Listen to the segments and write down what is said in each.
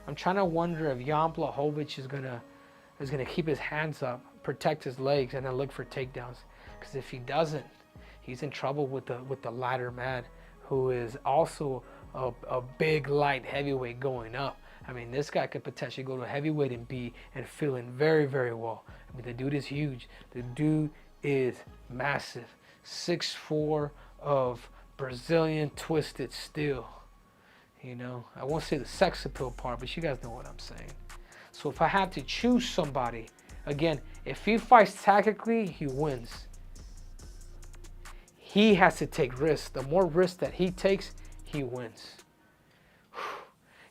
I'm trying to wonder if Jan Blachowicz is gonna keep his hands up, protect his legs, and then look for takedowns. Because if he doesn't, he's in trouble with the lighter man, who is also a big light heavyweight going up. I mean, this guy could potentially go to heavyweight and feeling very, very well. I mean, the dude is huge. The dude is massive. 6'4" of Brazilian twisted steel. You know, I won't say the sex appeal part, but you guys know what I'm saying. So if I have to choose somebody, again, if he fights tactically, he wins. He has to take risks. The more risks that he takes, he wins.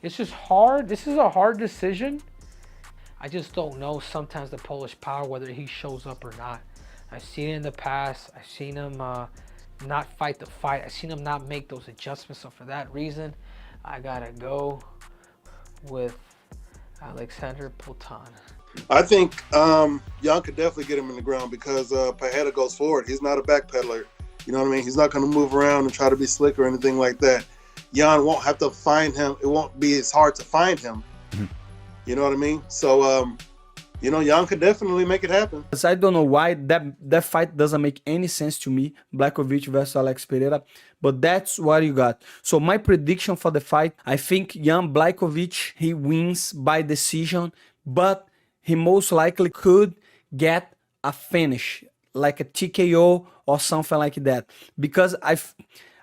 It's just hard. This is a hard decision. I just don't know sometimes the Polish power, whether he shows up or not. I've seen it in the past. I've seen him not fight the fight. I've seen him not make those adjustments. So for that reason, I gotta go with Alexander Poltan. I think Jan could definitely get him in the ground because Pereira goes forward. He's not a backpedaler. You know what I mean? He's not going to move around and try to be slick or anything like that. Jan won't have to find him. It won't be as hard to find him. Mm-hmm. You know what I mean? So, you know, Jan could definitely make it happen. I don't know why that fight doesn't make any sense to me, Blachowicz versus Alex Pereira, but that's what you got. So my prediction for the fight, I think Jan Blachowicz, he wins by decision, but he most likely could get a finish, like a TKO or something like that. Because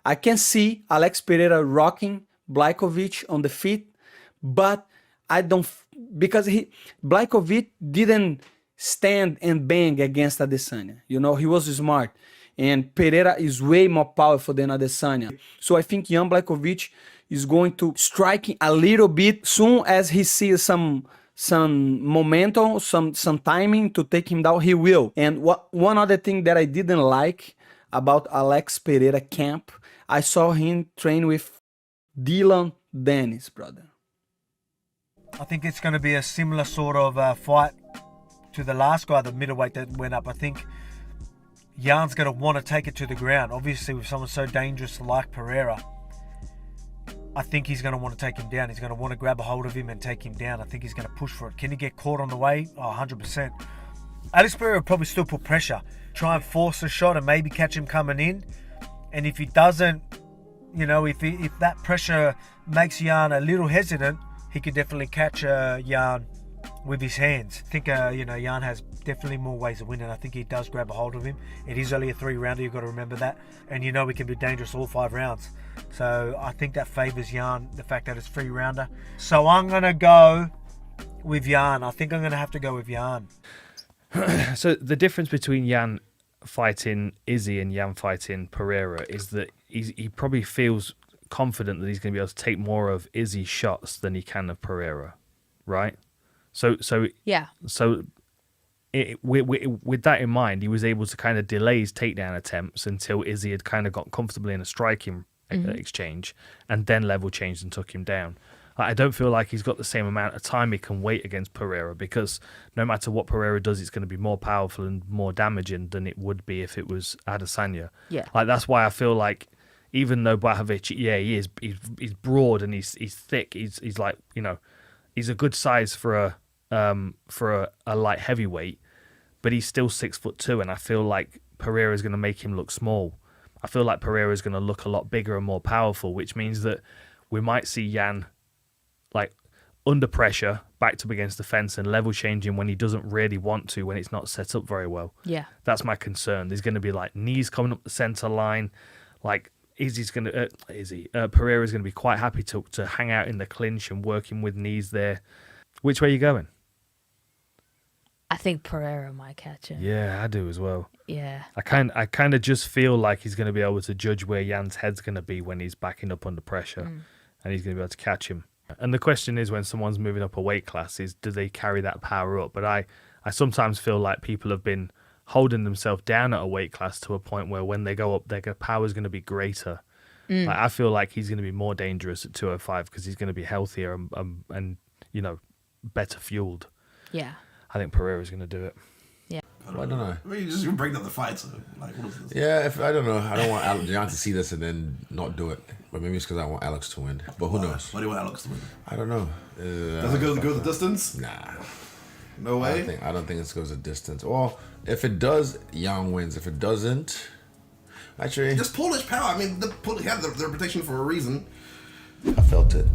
I can see Alex Pereira rocking Blachowicz on the feet, but I don't, because Blachowicz didn't stand and bang against Adesanya. You know, he was smart. And Pereira is way more powerful than Adesanya. So I think Jan Blachowicz is going to strike a little bit soon as he sees some momentum, some timing to take him down, he will. And one other thing that I didn't like about Alex Pereira camp, I saw him train with Dylan Dennis, brother. I think it's going to be a similar sort of fight to the last guy, the middleweight that went up. I think Jan's going to want to take it to the ground. Obviously, with someone so dangerous like Pereira, I think he's going to want to take him down. He's going to want to grab a hold of him and take him down. I think he's going to push for it. Can he get caught on the way? Oh, 100%. Alex Pereira will probably still put pressure. Try and force a shot and maybe catch him coming in. And if he doesn't, you know, if that pressure makes Jan a little hesitant, he could definitely catch Jan with his hands. I think, you know, Jan has definitely more ways of winning. I think he does grab a hold of him. It is only a 3-rounder, you've got to remember that. And you know he can be dangerous all 5 rounds. So I think that favours Jan, the fact that it's 3-rounder. So I'm going to go with Jan. I think I'm going to have to go with Jan. So the difference between Jan fighting Izzy and Jan fighting Pereira is that he probably feels confident that he's going to be able to take more of Izzy's shots than he can of Pereira, right? So yeah. So with that in mind, he was able to kind of delay his takedown attempts until Izzy had kind of got comfortably in a striking exchange, and then level changed and took him down. I don't feel like he's got the same amount of time he can wait against Pereira, because no matter what Pereira does, it's going to be more powerful and more damaging than it would be if it was Adesanya. Yeah. Like, that's why I feel like, even though Blachowicz, yeah, he's broad and he's thick. He's like, you know, he's a good size for a light heavyweight, but he's still 6'2", and I feel like Pereira is going to make him look small. I feel like Pereira is going to look a lot bigger and more powerful, which means that we might see Jan like under pressure, backed up against the fence and level changing when he doesn't really want to, when it's not set up very well. Yeah. That's my concern. There's going to be like knees coming up the center line. Like Pereira's going to be quite happy to hang out in the clinch and working with knees there. Which way are you going? I think Pereira might catch him. Yeah, I do as well. Yeah. I kind of just feel like he's going to be able to judge where Jan's head's going to be when he's backing up under pressure, and he's going to be able to catch him. And the question is, when someone's moving up a weight class, is do they carry that power up? But I sometimes feel like people have been holding themselves down at a weight class to a point where when they go up, their power is going to be greater. Like, I feel like he's going to be more dangerous at 205 because he's going to be healthier and you know, better fueled. Yeah. I think Pereira's going to do it. Yeah. I don't know. I mean, you break down the fight. So, like, what is this? Yeah, I don't know. I don't want Jan to see this and then not do it. But maybe it's because I want Alex to win. But who knows? Why do you want Alex to win? I don't know. Does it go the distance? Nah. No way. I don't think it goes a distance. Well, if it does, Jan wins. If it doesn't, actually, Just Polish power. I mean, they have the reputation for a reason. I felt it.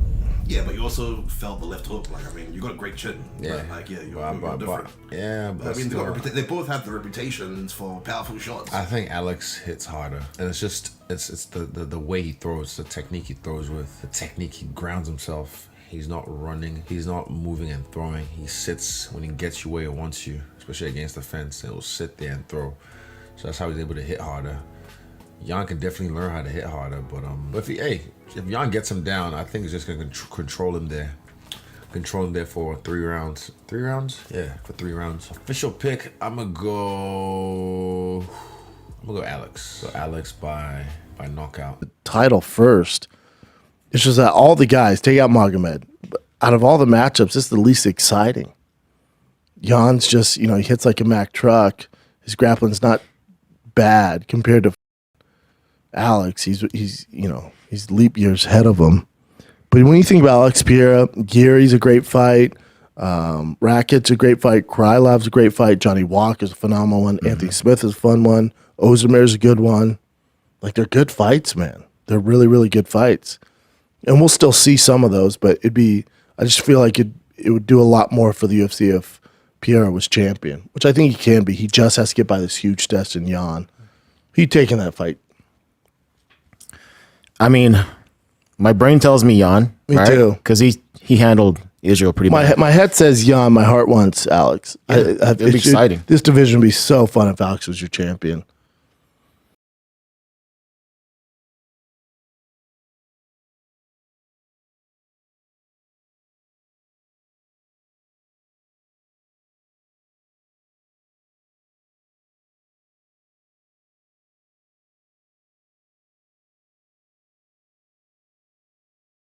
Yeah, but you also felt the left hook. Like, I mean, you got a great chin. Yeah. But, like, yeah, you're But- different. yeah, but I mean, still, they both have the reputations for powerful shots. I think Alex hits harder, and it's just it's the way he throws, the technique he throws with, the technique he grounds himself. He's not running, he's not moving and throwing. He sits when he gets you where he wants you, especially against the fence. And he'll sit there and throw. So that's how he's able to hit harder. Jan can definitely learn how to hit harder, but if Jan gets him down, I think he's just gonna control him there. Control him there for 3 rounds. 3 rounds? Yeah, for 3 rounds. Official pick, I'm gonna go Alex. So Alex by knockout. Title first. It's just that all the guys, take out Magomed, but out of all the matchups, this is the least exciting. Jan's just, he hits like a Mack truck. His grappling's not bad compared to Alex. He's leap years ahead of him. But when you think about Alex Pereira, Gary's a great fight. Racket's a great fight. Krylov's a great fight. Johnny Walker's a phenomenal one. Anthony Smith is a fun one. Ozermer's a good one. Like, they're good fights, man. They're really, really good fights. And we'll still see some of those, but I just feel like it would do a lot more for the UFC if Pereira was champion, which I think he can be. He just has to get by this huge test in Jan. He taking that fight. I mean, my brain tells me Jan. Me too. Because he handled Israel pretty much. My head says Jan. My heart wants Alex. It'd be exciting. This division would be so fun if Alex was your champion.